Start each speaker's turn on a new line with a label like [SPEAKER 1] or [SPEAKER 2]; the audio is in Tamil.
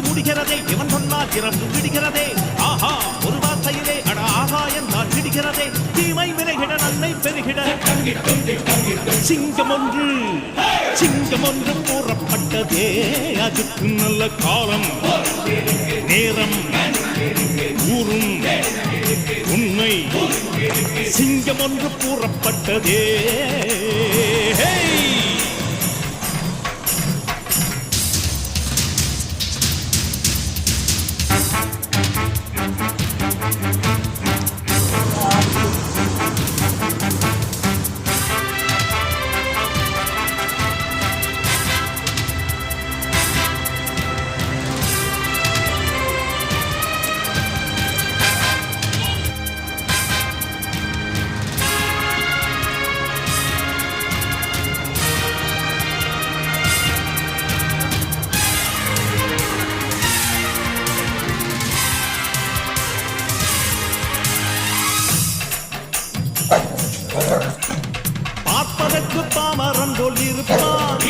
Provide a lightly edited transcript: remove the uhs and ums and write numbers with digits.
[SPEAKER 1] முடிகிறதே இவன் சொன்னால் இரவு விடுகிறதே ஆஹா ஒரு வார்த்தையிலே அட ஆஹா என்றால் விடுகிறதே தீமை விலகிட நன்மை பெருகிட சிங்கம் ஒன்று கூறப்பட்டதே அதுக்கு நல்ல காலம் நேரம் ஊரும் உண்மை சிங்கம் ஒன்று கூறப்பட்டதே பார்ப்பதற்கு பாமரன் போல் இருப்பான்